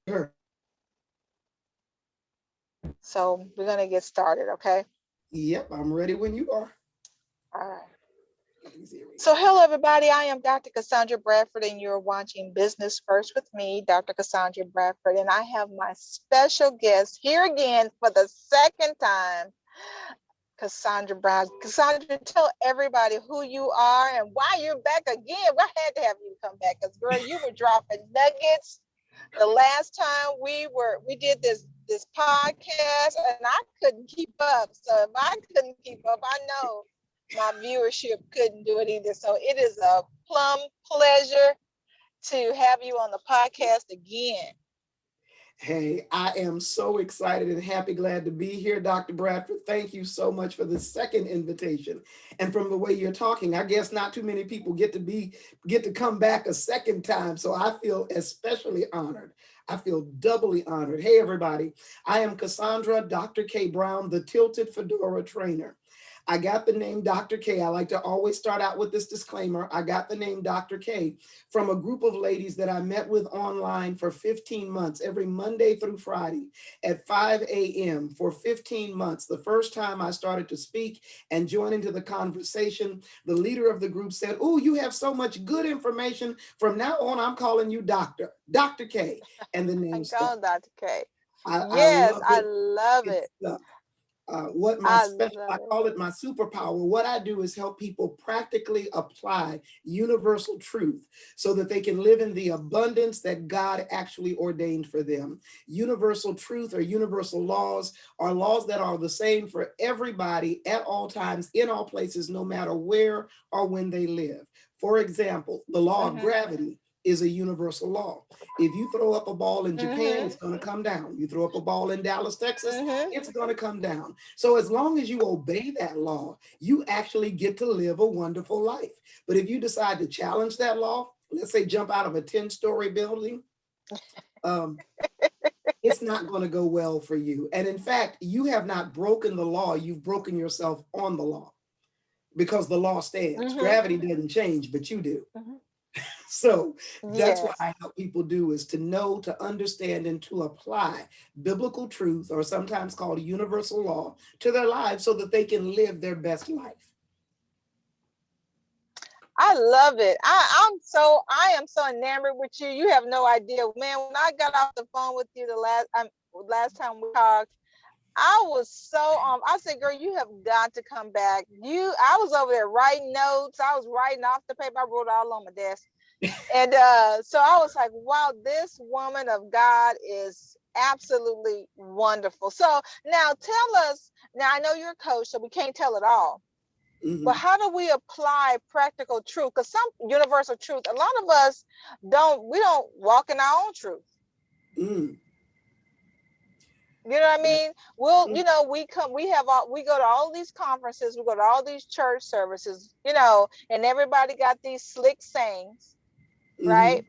Her. So we're going to get started, okay? Yep, I'm ready when you are. All right. Let me see. Here we So, hello, everybody. I am Dr. Cassandra Bradford, and you're watching Business First with me, Dr. Cassandra Bradford. And I have my special guest here again for the second time, Cassandra Bradford. Cassandra, tell everybody who you are and why you're back again. I had to have you come back because, girl, you were dropping nuggets the last time we did this podcast, and I couldn't keep up. So if I couldn't keep up, I know my viewership couldn't do it either. So it is a plum pleasure to have you on the podcast again. Hey, I am so excited and happy, glad to be here, Dr. Bradford. Thank you so much for the second invitation. And from the way you're talking, I guess not too many people get to come back a second time. So I feel especially honored. I feel doubly honored. Hey, everybody. I am Cassandra, Dr. K. Brown, the Tilted Fedora Trainer. I got the name Dr. K. I like to always start out with this disclaimer. I got the name Dr. K from a group of ladies that I met with online for 15 months, every Monday through Friday at 5 a.m. for 15 months. The first time I started to speak and join into the conversation, the leader of the group said, "Oh, you have so much good information. From now on, I'm calling you Dr. K." And the I name call stuck. Dr. K. I Yes, love I it. love It it. stuck. What my I special, love I it. call it my superpower. What I do is help people practically apply universal truth so that they can live in the abundance that God actually ordained for them. Universal truth or universal laws are laws that are the same for everybody at all times, in all places, no matter where or when they live. For example, the law of Mm-hmm. gravity is a universal law. If you throw up a ball in Japan, Mm-hmm. it's going to come down. You throw up a ball in Dallas, Texas, Mm-hmm. it's going to come down. So as long as you obey that law, you actually get to live a wonderful life. But if you decide to challenge that law, let's say jump out of a 10-story building, um, it's not going to go well for you. And in fact, you have not broken the law, you've broken yourself on the law because the law stands. Mm-hmm. Gravity doesn't change, but you do. Mm-hmm. So that's what Yes. I help people do is to know, to understand, and to apply biblical truth, or sometimes called universal law, to their lives so that they can live their best life. I love it. I am so enamored with you. You have no idea, man. When I got off the phone with you last time we talked, I was so I said, girl, you have got to come back. I was over there writing notes. I was writing off the paper. I wrote it all on my desk. And so I was like, wow, this woman of God is absolutely wonderful. So now tell us, now I know you're a coach, so we can't tell it all. But Mhm. how do we apply practical truth? Because some universal truth, a lot of us we don't walk in our own truth. Mm. You know what I That- mean? We'll, mm, we go to all these conferences, we go to all these church services, and everybody got these slick sayings, right? mhm.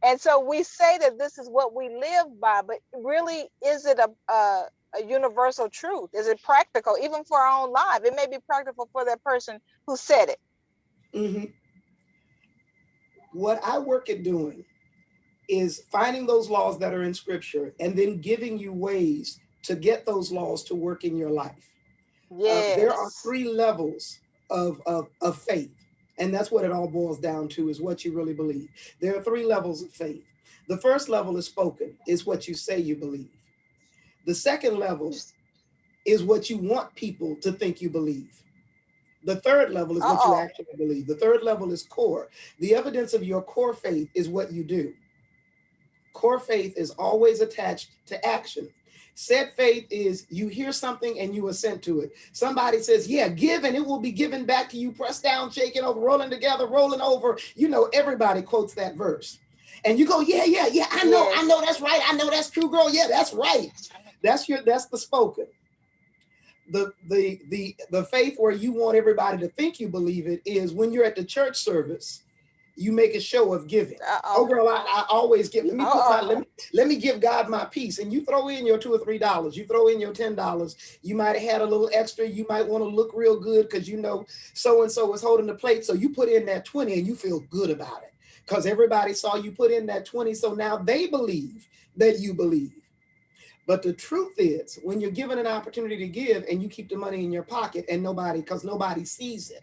And so we say that this is what we live by, but really, is it a universal truth? Is it practical, even for our own life? It may be practical for that person who said it. Mhm. What I work at doing is finding those laws that are in scripture and then giving you ways to get those laws to work in your life. There are Yes. three levels of faith. And that's what it all boils down to is what you really believe. There are three levels of faith. The first level is spoken, is what you say you believe. The second level is what you want people to think you believe. The third level is what you Uh-oh. actually believe. The third level is core. The evidence of your core faith is what you do. Core faith is always attached to action. Said faith is you hear something and you assent to it. Somebody says, yeah, give and it will be given back to you, pressed down, shaken over, rolling together, rolling over. You know, everybody quotes that verse. And you go, yeah, yeah, yeah, I Yes. know that's right. I know that's true, girl. Yeah, that's right. That's the spoken. The faith where you want everybody to think you believe it is when you're at the church service, you make a show of giving. Oh, Uh-oh. girl, I always give. Uh-oh. Let me give God my piece. And you throw in your $2 or $3. You throw in your $10. You might have had a little extra. You might want to look real good because you know so and so is holding the plate. So you put in that 20 and you feel good about it because everybody saw you put in that 20. So now they believe that you believe. But the truth is, when you're given an opportunity to give and you keep the money in your pocket and because nobody sees it,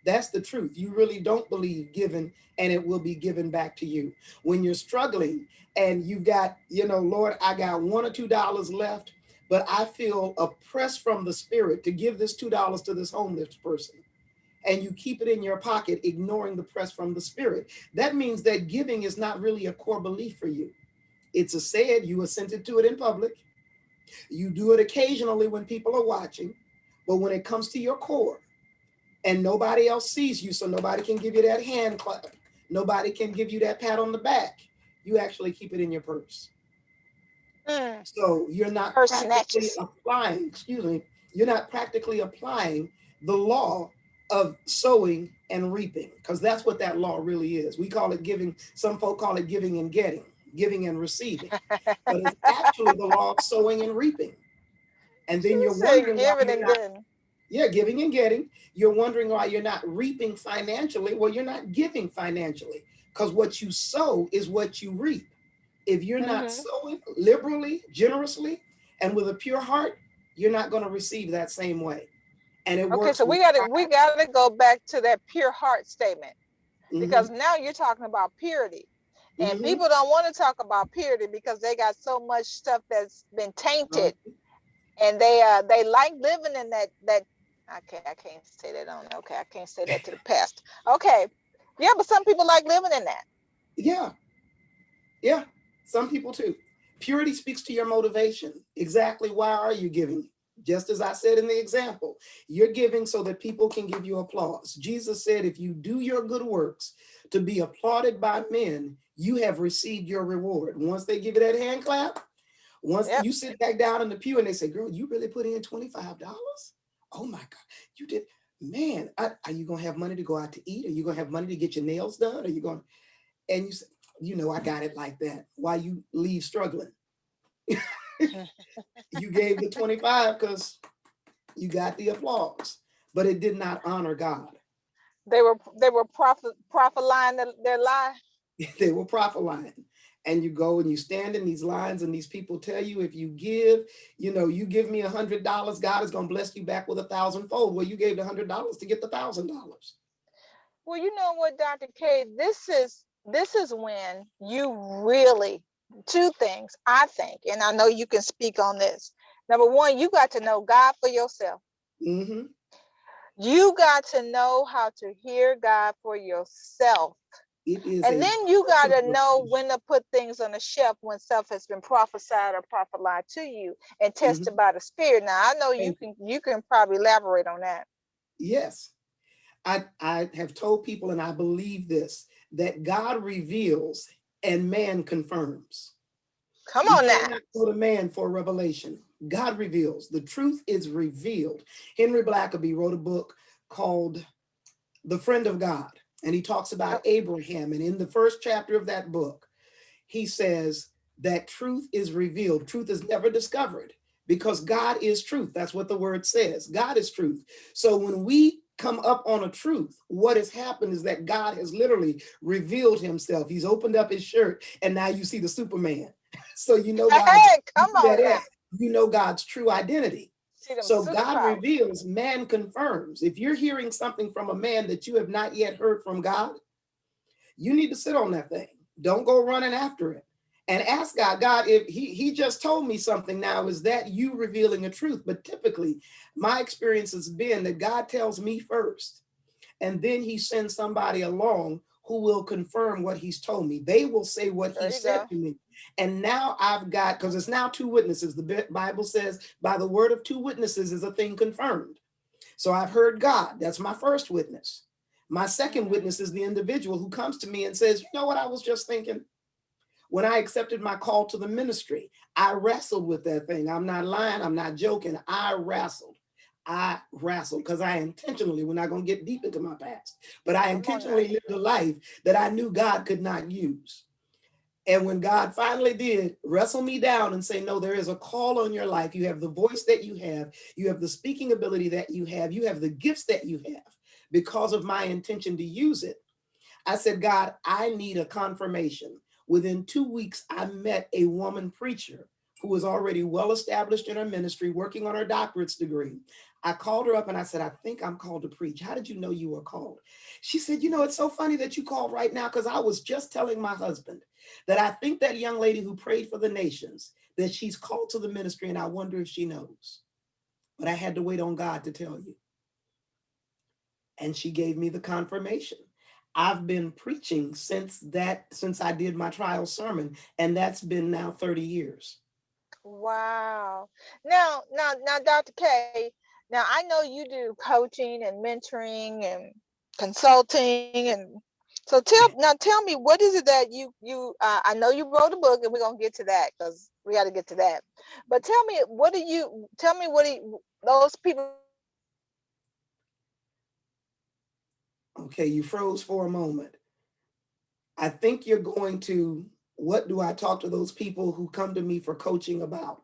that's the truth. You really don't believe giving and it will be given back to you. When you're struggling and you've got, Lord, I got $1 or $2 left, but I feel oppressed from the spirit to give this $2 to this homeless person. And you keep it in your pocket, ignoring the press from the spirit. That means that giving is not really a core belief for you. It's a said, you assented to it in public. You do it occasionally when people are watching. But when it comes to your core, and nobody else sees you, so nobody can give you that hand clap, nobody can give you that pat on the back, you actually keep it in your purse. Mm. So you're not Purse practically snatches. applying, you're not practically applying the law of sowing and reaping, because that's what that law really is. We call it giving, some folk call it giving and getting, giving and receiving, but it's actually the law of sowing and reaping. And She then you're said wondering why giving you're and not, getting. yeah, giving and getting. You're wondering why you're not reaping financially. Well, you're not giving financially, because what you sow is what you reap. If you're not Mm-hmm. sowing liberally, generously, and with a pure heart, you're not going to receive that same way. And it Okay, works so with we gotta go back to that pure heart statement, mm-hmm, because now you're talking about purity. And mm-hmm, people don't want to talk about purity because they got so much stuff that's been tainted, and they like living in that. Okay, I can't say that on. Okay, I can't say that to the past. Okay, yeah, but some people like living in that. yeah, yeah. Some people too. Purity speaks to your motivation. Exactly why are you giving? Just as I said in the example, you're giving so that people can give you applause. Jesus said, if you do your good works to be applauded by men, you have received your reward. Once they give you that hand clap, once Yep. you sit back down in the pew and they say, girl, you really put in $25? Oh my God, you did. Man, are you going to have money to go out to eat? Are you going to have money to get your nails done? Are you going, and you say, I got it like that. Why you leave struggling? You gave the 25 because you got the applause, but it did not honor God. They were prophesying their lie. They were prophesying. And you go and you stand in these lines, and these people tell you, if you give, you give me $100, God is going to bless you back with 1,000-fold. Well, you gave the $100 to get the $1,000. Well, you know what, Dr. K, this is when you really, two things I think, and I know you can speak on this. Number one, you got to know God for yourself. Mm-hmm. You got to know how to hear God for yourself. It is And a then you got personal to know relationship. when to put things on the shelf when stuff has been prophesied or prophesied to you and Mm-hmm. tested by the Spirit. Now I know you Thank you. can probably elaborate on that. Yes. I have told people, and I believe this, that God reveals and man confirms. Come We on now. cannot go to man for revelation. God reveals. The truth is revealed. Henry Blackaby wrote a book called The Friend of God, and he talks about Yep. Abraham. And in the first chapter of that book, he says that truth is revealed. Truth is never discovered because God is truth. That's what the word says. God is truth. So when we come up on a truth, what has happened is that God has literally revealed himself. He's opened up his shirt, and now you see the Superman. So Hey, you come see that on now. S, God's true identity. See them So God superpowers. reveals, man confirms. If you're hearing something from a man that you have not yet heard from God, you need to sit on that thing. Don't go running after it. And ask God, God, if he just told me something now, is that you revealing a truth? But typically, my experience has been that God tells me first, and then he sends somebody along who will confirm what he's told me. They will say what he There you said go. to me. And now I've got, because it's now two witnesses. The Bible says, by the word of two witnesses is a thing confirmed. So I've heard God. That's my first witness. My second Mm-hmm. witness is the individual who comes to me and says, you know what I was just thinking? When I accepted my call to the ministry, I wrestled with that thing. I'm not lying. I'm not joking. I wrestled. Because I intentionally, we're not going to get deep into my past, but I Come on now. intentionally lived a life that I knew God could not use. And when God finally did wrestle me down and say, no, there is a call on your life. You have the voice that you have the speaking ability that you have the gifts that you have because of my intention to use it. I said, God, I need a confirmation. Within 2 weeks, I met a woman preacher who was already well established in her ministry, working on her doctorate's degree. I called her up and I said, I think I'm called to preach. How did you know you were called? She said, it's so funny that you called right now because I was just telling my husband that I think that young lady who prayed for the nations, that she's called to the ministry and I wonder if she knows. But I had to wait on God to tell you. And she gave me the confirmation. I've been preaching since I did my trial sermon, and that's been now 30 years. Wow. Now, Dr. K, now I know you do coaching and mentoring and consulting, and so tell me, what is it that I know you wrote a book, and we're gonna get to that because we got to get to that. But tell me what do those people that you coach and mentor, what do you do for them? Okay, you froze for a moment. I think you're going to, what do I talk to those people who come to me for coaching about?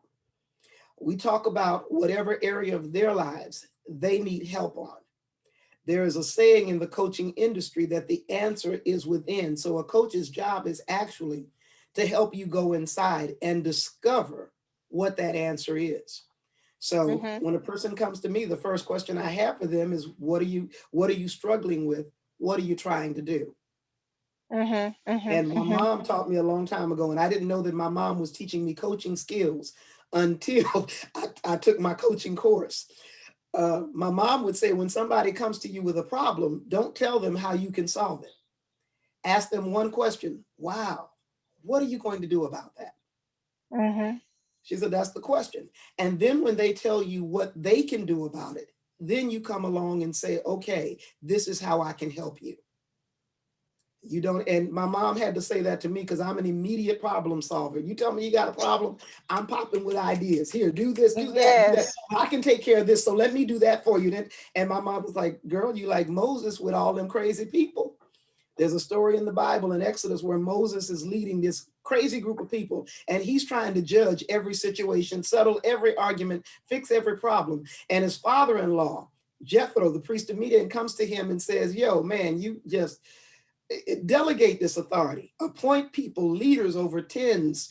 We talk about whatever area of their lives they need help on. There is a saying in the coaching industry that the answer is within. So a coach's job is actually to help you go inside and discover what that answer is. So Mm-hmm. when a person comes to me, the first question I have for them is, what are you struggling with? What are you trying to do? Mm-hmm. And my Mm-hmm. mom taught me a long time ago, and I didn't know that my mom was teaching me coaching skills until I took my coaching course. My mom would say, when somebody comes to you with a problem, don't tell them how you can solve it. Ask them one question. Wow, what are you going to do about that? Mm-hmm. She said, that's the question. And then when they tell you what they can do about it, then you come along and say, okay, this is how I can help you. You don't, and my mom had to say that to me because I'm an immediate problem solver. You tell me you got a problem, I'm popping with ideas. Here, do this, do that, do that. Yes. I can take care of this, so let me do that for you. Then, and my mom was like, girl, you like Moses with all them crazy people. There's a story in the Bible in Exodus where Moses is leading this crazy group of people, and he's trying to judge every situation, settle every argument, fix every problem. And his father-in-law, Jethro, the priest of Midian, comes to him and says, yo, man, you just delegate this authority, appoint people, leaders over tens,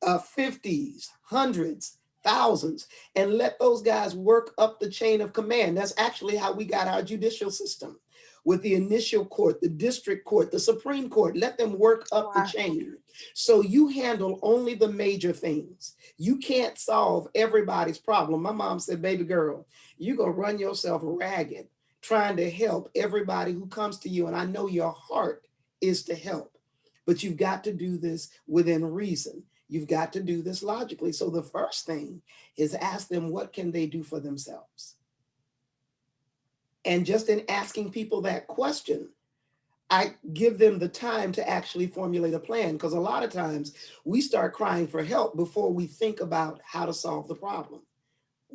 50s, hundreds, thousands, and let those guys work up the chain of command. That's actually how we got our judicial system with the initial court, the district court, the Supreme Court. Let them work up the Wow. chain. So you handle only the major things. You can't solve everybody's problem. My mom said, baby girl, you're going to run yourself ragged trying to help everybody who comes to you. And I know your heart is to help, but you've got to do this within reason. You've got to do this logically. So the first thing is ask them, what can they do for themselves? And just in asking people that question, I give them the time to actually formulate a plan, because a lot of times we start crying for help before we think about how to solve the problem.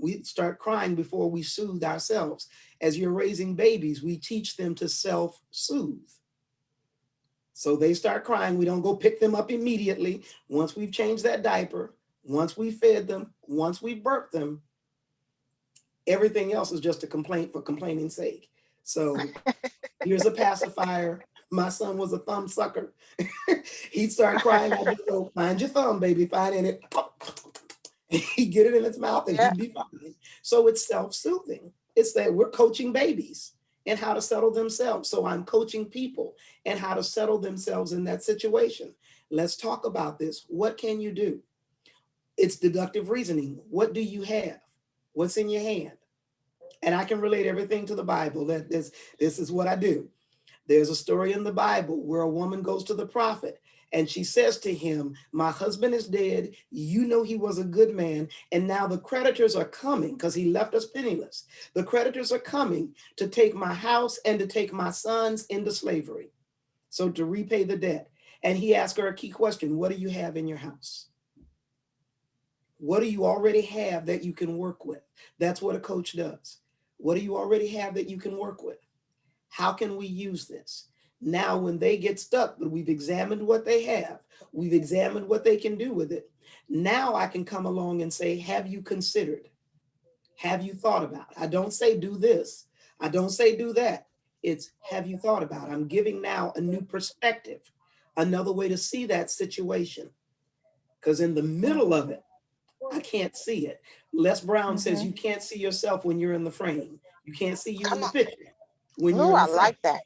We start crying before we soothe ourselves. As you're raising babies, we teach them to self-soothe. So they start crying. We don't go pick them up immediately. Once we've changed that diaper, once we fed them, once we burped them, everything else is just a complaint for complaining's sake. So here's a pacifier. My son was a thumb sucker. He'd start crying. I just go, find your thumb, baby, find it. He'd get it in his mouth and Yeah. he'd be fine. So it's self-soothing. It's that we're coaching babies and how to settle themselves. So I'm coaching people and how to settle themselves in that situation. Let's talk about this. What can you do? It's deductive reasoning. What do you have? What's in your hand? And I can relate everything to the Bible. This is what I do. There's a story in the Bible where a woman goes to the prophet and she says to him, my husband is dead. You know he was a good man. And now the creditors are coming because he left us penniless. The creditors are coming to take my house and to take my sons into slavery. So to repay the debt. And he asked her a key question. What do you have in your house? What do you already have that you can work with? That's what a coach does. What do you already have that you can work with? How can we use this? Now, when they get stuck, but we've examined what they have, we've examined what they can do with it. Now I can come along and say, have you considered? Have you thought about? I don't say do this. I don't say do that. It's have you thought about? I'm giving now a new perspective. another way to see that situation. Because in the middle of it, I can't see it. Les Brown says you can't see yourself when you're in the frame. You can't see you in Come the on. picture when you're Ooh, in I the frame. like that.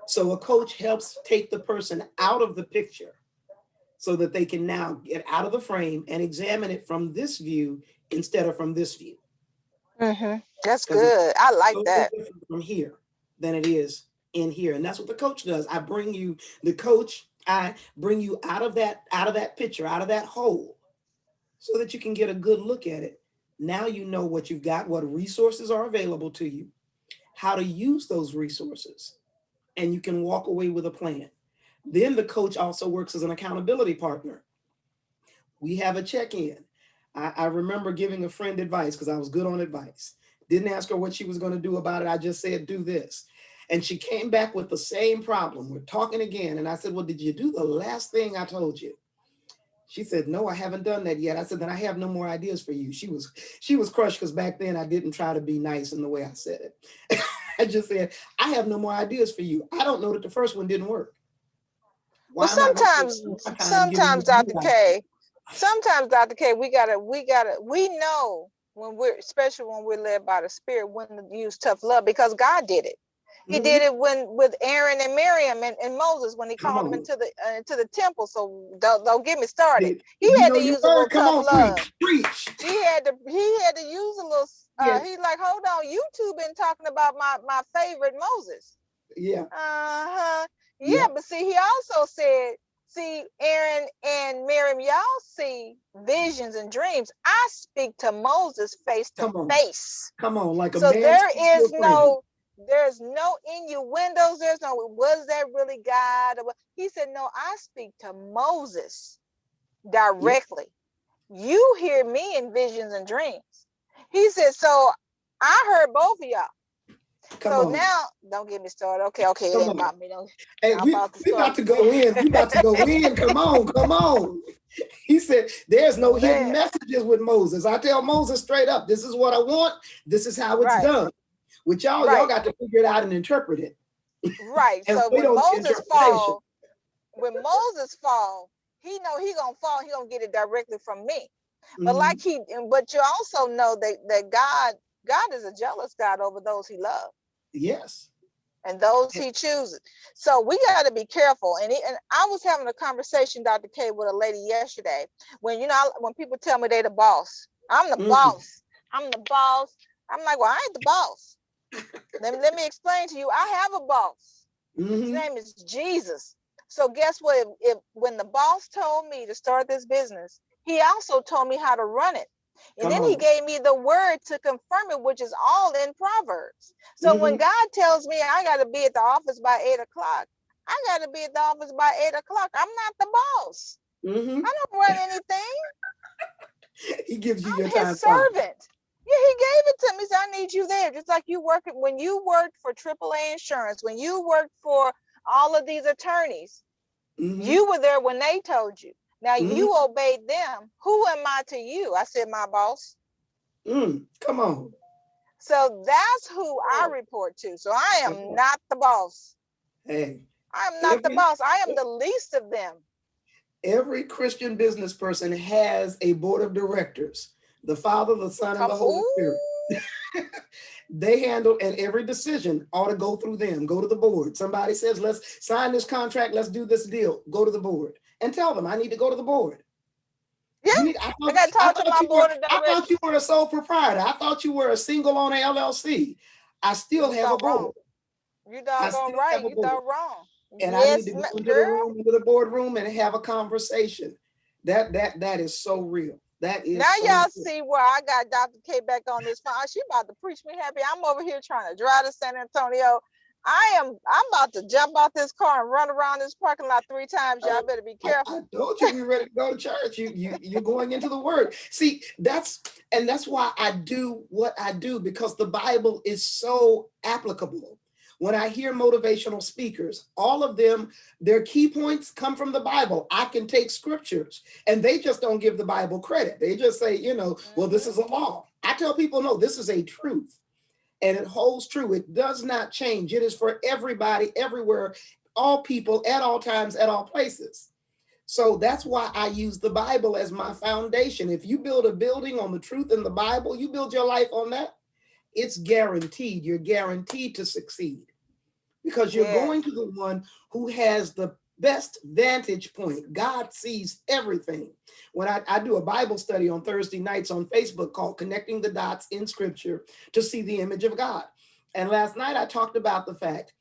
So a coach helps take the person out of the picture so that they can now get out of the frame and examine it from this view instead of from this view. That's Because it's good. I like totally that. different from here than it is in here. And that's what the coach does. I bring you out of that picture, out of that hole, so that you can get a good look at it. Now you know what you've got, what resources are available to you, how to use those resources, and you can walk away with a plan. Then the coach also works as an accountability partner. We have a check-in. I remember giving a friend advice because I was good on advice. Didn't ask her what she was going to do about it. I just said, do this. And she came back with the same problem. We're talking again. And I said, well, did you do the last thing I told you? She said, no, I haven't done that yet. I said, then I have no more ideas for you. She was crushed because back then I didn't try to be nice in the way I said it. I just said, I have no more ideas for you. I don't know that the first one didn't work. Well, Why am I going to waste my time giving you sometimes, a new Dr. idea? K, we know when we're, especially when we're led by the Spirit, when to use tough love because God did it. He did it with Aaron and Miriam and Moses when he Come called them on. into the temple. So don't get me started. He You had know to your use a word. little Come tough on, love. preach. He had to use a little. Yeah. He's like, hold on, you two been talking about my favorite Moses. Yeah. Yeah, Yeah. but see, he also said, see, Aaron and Miriam, y'all see visions and dreams. I speak to Moses face to Come on. face. Come on. Like a So man speaks to a friend. there's no innuendos. There's no, was that really God? He said, no, I speak to Moses Yeah. directly. You hear me in visions and dreams. He said, so I heard both of y'all. Come So on. now, don't get me started. Okay, it Come ain't on. about me. Don't. Hey, I'm about to we start. about to go in. We about to go in. Come on. Come on. He said, there's no hidden Man, messages with Moses. I tell Moses straight up, this is what I want. This is how it's right, done. With y'all right, got to figure it out and interpret it right. and So wait on the interpretation. when Moses fall, he know he gonna fall. He gonna get it directly from me. But Mm-hmm. but you also know that God is a jealous God over those he loves Yes. and those he chooses. So we got to be careful. And I was having a conversation, Dr. K, with a lady yesterday. When when people tell me they the boss, I'm the Mm-hmm. boss. I'm the boss. I'm like, well, I ain't the boss. Let me explain to you. I have a boss. His Mm-hmm. name is Jesus. So guess what? If when the boss told me to start this business, he also told me how to run it. And Come then he on. gave me the word to confirm it, which is all in Proverbs. So when Mm-hmm. God tells me I got to be at the office by 8 o'clock, I got to be at the office by 8 o'clock. I'm not the boss. Mm-hmm. I don't run anything. He gives you your I'm his time slot. servant. Yeah, he gave it to me. So I need you there. Just like when you worked for AAA Insurance, when you worked for all of these attorneys, Mm-hmm. you were there when they told you. Now Mm-hmm. you obeyed them. Who am I to you? I said, my boss. Come on. So that's who I report to. So I Come am on. not the boss. Hey, I am not the every boss. I am the least of them. every Christian business person has a board of directors, the Father, the Son, and Come, the Holy ooh, Spirit. They handle, and every decision ought to go through them, go to the board. Somebody says, let's sign this contract, let's do this deal, go to the board and tell them I need to go to the board. yeah. You need, I got to talk to my board of I thought directors. you were a sole proprietor. I thought you were a single owner LLC. I still You have a thought board. wrong. You I doggone still right. have a You board. thought wrong. And I need Yes, to go into the girl. room, into the boardroom, and have a conversation. That is so real. That Now is so y'all real. see where I got Dr. K back on this phone. She about to preach me happy. I'm over here trying to drive to San Antonio. I'm about to jump out this car and run around this parking lot 3 times. Y'all better be I careful. told you we were ready to go to church. You're going into the word. See, that's why I do what I do, because the Bible is so applicable. When I hear motivational speakers, all of them, their key points come from the Bible. I can take scriptures and they just don't give the Bible credit. They just say, well, this is a law. I tell people, no, this is a truth. And it holds true. It does not change. It is for everybody, everywhere, all people at all times, at all places. So that's why I use the Bible as my foundation. If you build a building on the truth in the Bible, you build your life on that, it's guaranteed. You're guaranteed to succeed because you're going Yes. to the one who has the best vantage point. God sees everything. When I do a Bible study on Thursday nights on Facebook called Connecting the Dots in Scripture to See the Image of God. And last night I talked about the fact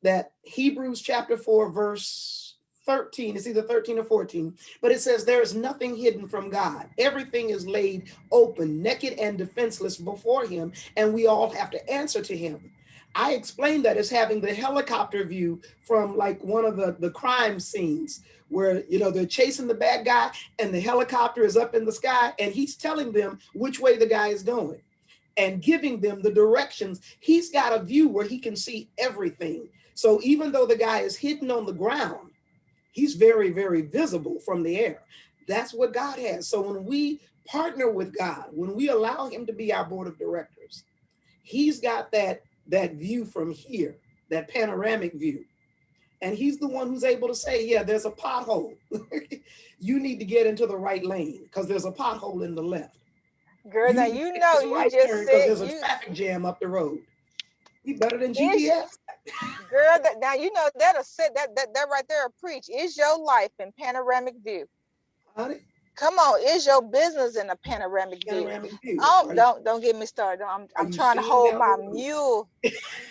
that Hebrews chapter 4, verse 13, it's either 13 or 14, but it says there is nothing hidden from God. Everything is laid open, naked and defenseless before him, and we all have to answer to him. I explained that as having the helicopter view from like one of the crime scenes where, you know, they're chasing the bad guy and the helicopter is up in the sky and he's telling them which way the guy is going and giving them the directions. He's got a view where he can see everything. So even though the guy is hidden on the ground, he's very, very visible from the air. That's what God has. So when we partner with God, when we allow him to be our board of directors, he's got that view from here, that panoramic view. And he's the one who's able to say, yeah, there's a pothole. You need to get into the right lane because there's a pothole in the left. Girl, You now need to you take know this you right just turn because said there's a you traffic jam up the road. He better than is GPS. girl that now you know that'll sit that right there will preach. Is your life in panoramic view? Honey, Come on, is your business in a panoramic view? panoramic view. Oh, don't get me started. Are I'm you trying to seeing hold down my the road? mule.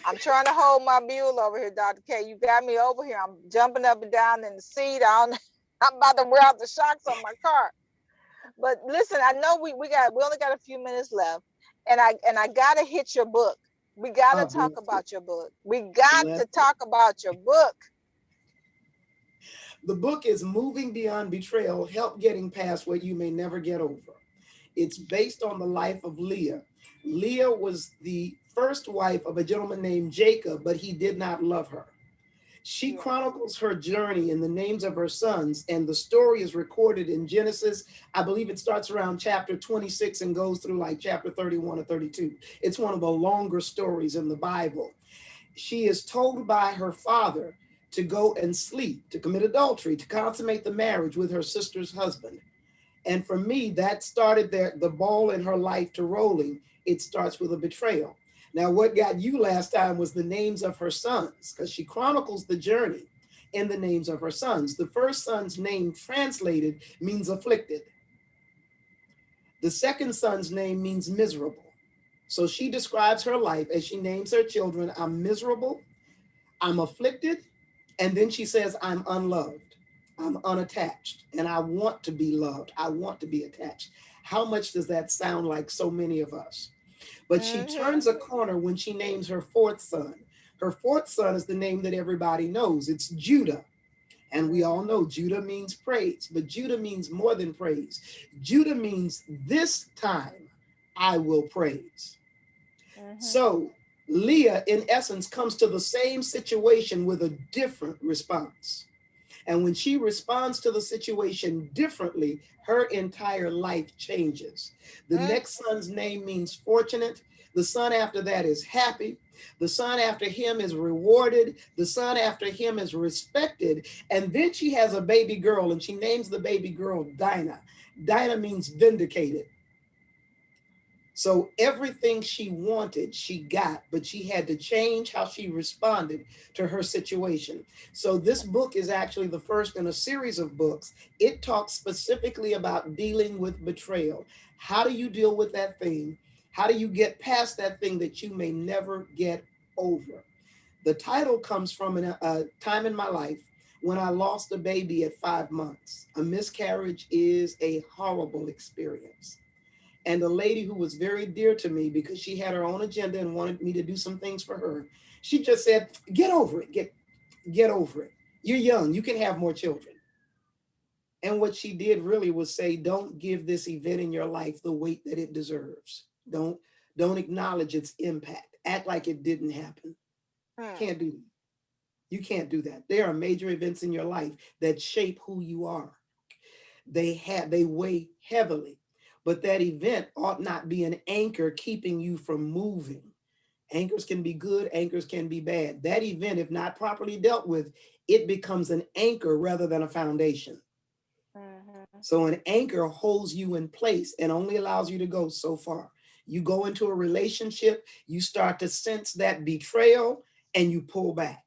I'm trying to hold my mule over here, Dr. K. You got me over here. I'm jumping up and down in the seat. I'm about to wear out the shocks on my car. But listen, I know we only got a few minutes left, and I gotta hit your book. We gotta talk Bless it. about your book. We got Bless to it. talk about your book. The book is Moving Beyond Betrayal, Help Getting Past What You May Never Get Over. It's based on the life of Leah. Leah was the first wife of a gentleman named Jacob, but he did not love her. She Yeah. chronicles her journey in the names of her sons, and the story is recorded in Genesis. I believe it starts around chapter 26 and goes through like chapter 31 or 32. It's one of the longer stories in the Bible. She is told by her father to go and sleep, to commit adultery, to consummate the marriage with her sister's husband. And for me, that started the ball in her life to rolling. It starts with a betrayal. Now, what got you last time was the names of her sons, because she chronicles the journey in the names of her sons. The first son's name translated means afflicted. The second son's name means miserable. So she describes her life as she names her children, I'm miserable, I'm afflicted, and then she says, I'm unloved, I'm unattached, and I want to be loved, I want to be attached. How much does that sound like so many of us? But she Mm-hmm. turns a corner when she names her fourth son. Her fourth son is the name that everybody knows. It's Judah. And we all know Judah means praise, but Judah means more than praise. Judah means this time I will praise. Mm-hmm. So Leah, in essence, comes to the same situation with a different response. And when she responds to the situation differently, her entire life changes. The Mm-hmm. next son's name means fortunate. The son after that is happy. The son after him is rewarded. The son after him is respected. And then she has a baby girl and she names the baby girl Dinah. Dinah means vindicated. So everything she wanted, she got, but she had to change how she responded to her situation. So this book is actually the first in a series of books. It talks specifically about dealing with betrayal. How do you deal with that thing? How do you get past that thing that you may never get over? The title comes from a time in my life when I lost a baby at 5 months. A miscarriage is a horrible experience. And the lady who was very dear to me because she had her own agenda and wanted me to do some things for her, she just said, get over it, get over it. You're young, you can have more children. And what she did really was say, don't give this event in your life the weight that it deserves. Don't acknowledge its impact. Act like it didn't happen. Mm-hmm. Can't do that. You can't do that. There are major events in your life that shape who you are. They weigh heavily, but that event ought not be an anchor keeping you from moving. Anchors can be good, anchors can be bad. That event, if not properly dealt with, it becomes an anchor rather than a foundation. Mm-hmm. So an anchor holds you in place and only allows you to go so far. You go into a relationship, you start to sense that betrayal and you pull back.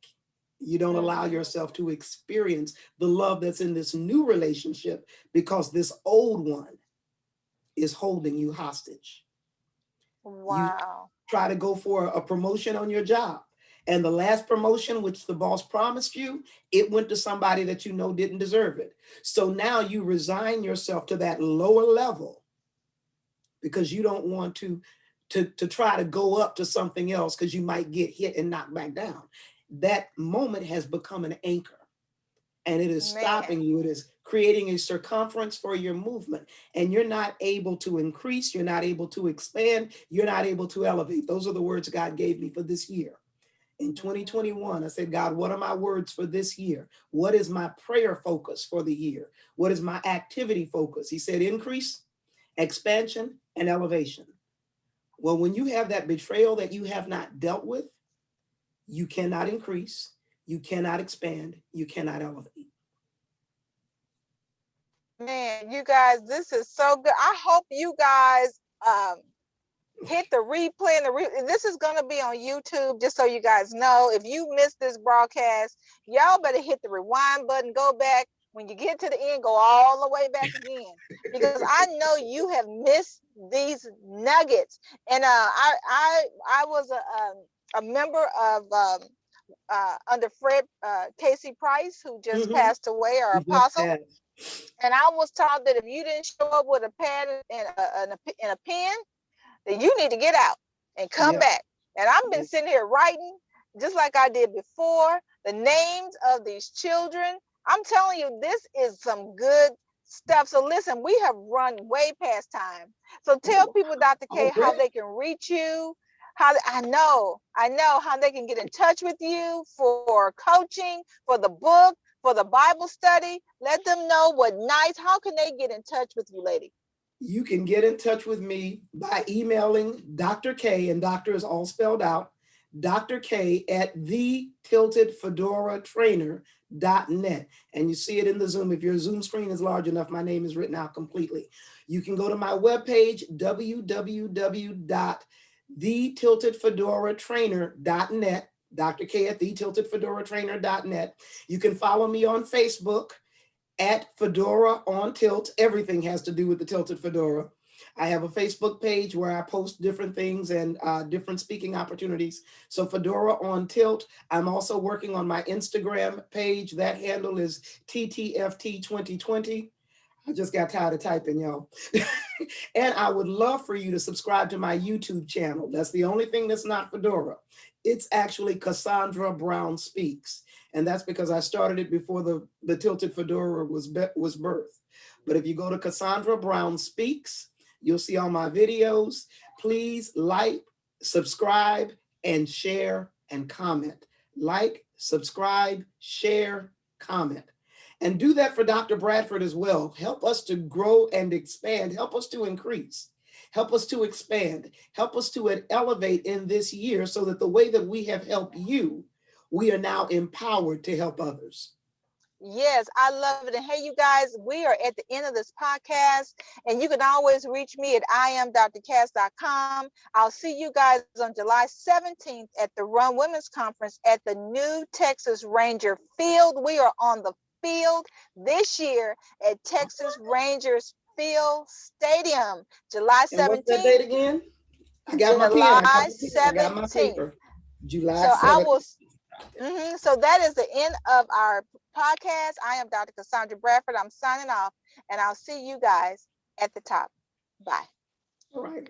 You don't allow Mm-hmm. yourself to experience the love that's in this new relationship because this old one is holding you hostage. You Wow. try to go for a promotion on your job. And the last promotion, which the boss promised you, it went to somebody that you know didn't deserve it. So now you resign yourself to that lower level because you don't want to try to go up to something else because you might get hit and knocked back down. That moment has become an anchor and it is Man. stopping you. It is creating a circumference for your movement, and you're not able to increase, you're not able to expand, you're not able to elevate. Those are the words God gave me for this year. In Mm-hmm. 2021, I said, God, what are my words for this year? What is my prayer focus for the year? What is my activity focus? He said, increase, expansion, and elevation. Well, when you have that betrayal that you have not dealt with, you cannot increase, you cannot expand, you cannot elevate. Man, you guys, this is so good. I hope you guys hit the replay and this is going to be on YouTube, just so you guys know. If you missed this broadcast, y'all better hit the rewind button, go back. When you get to the end, go all the way back again, because I know you have missed these nuggets. And I was a member of under Fred Casey Price, who just Mm-hmm. passed away, our You just apostle. passed. And I was taught that if you didn't show up with a pad and a pen, then you need to get out and come Yeah. back. And I've been Yeah. sitting here writing, just like I did before, the names of these children. I'm telling you, this is some good stuff. So listen, we have run way past time. So tell people, Dr. K, how Already? they can reach you. How I know how they can get in touch with you for coaching, for the book, for the Bible study. Let them know what nights. How can they get in touch with you, lady? You can get in touch with me by emailing Dr. K, and doctor is all spelled out, Dr. K at thetiltedfedoratrainer.net. And you see it in the Zoom. If your Zoom screen is large enough, my name is written out completely. You can go to my webpage, www.thetiltedfedoratrainer.net, Dr. K at thetiltedfedoratrainer.net. You can follow me on Facebook at Fedora on Tilt. Everything has to do with the Tilted Fedora. I have a Facebook page where I post different things and different speaking opportunities. So Fedora on Tilt. I'm also working on my Instagram page. That handle is TTFT2020. I just got tired of typing, y'all. And I would love for you to subscribe to my YouTube channel. That's the only thing that's not Fedora. It's actually Cassandra Brown Speaks. And that's because I started it before the Tilted Fedora was birthed. But if you go to Cassandra Brown Speaks, you'll see all my videos. Please like, subscribe, and share and comment. Like, subscribe, share, comment. And do that for Dr. Bradford as well. Help us to grow and expand. Help us to increase. Help us to expand. Help us to elevate in this year so that the way that we have helped you, we are now empowered to help others. Yes, I love it. And hey, you guys, we are at the end of this podcast, and you can always reach me at iamdrcass.com. I'll see you guys on July 17th at the Run Women's Conference at the new Texas Ranger Field. We are on the field this year at Texas Rangers Field Stadium, July And what's that 17th. date again? I got my pen. I got July my pen. I got my 17th. paper. July So I 7th. will. So that is the end of our podcast. I am Dr. Cassandra Bradford. I'm signing off, and I'll see you guys at the top. Bye. All right.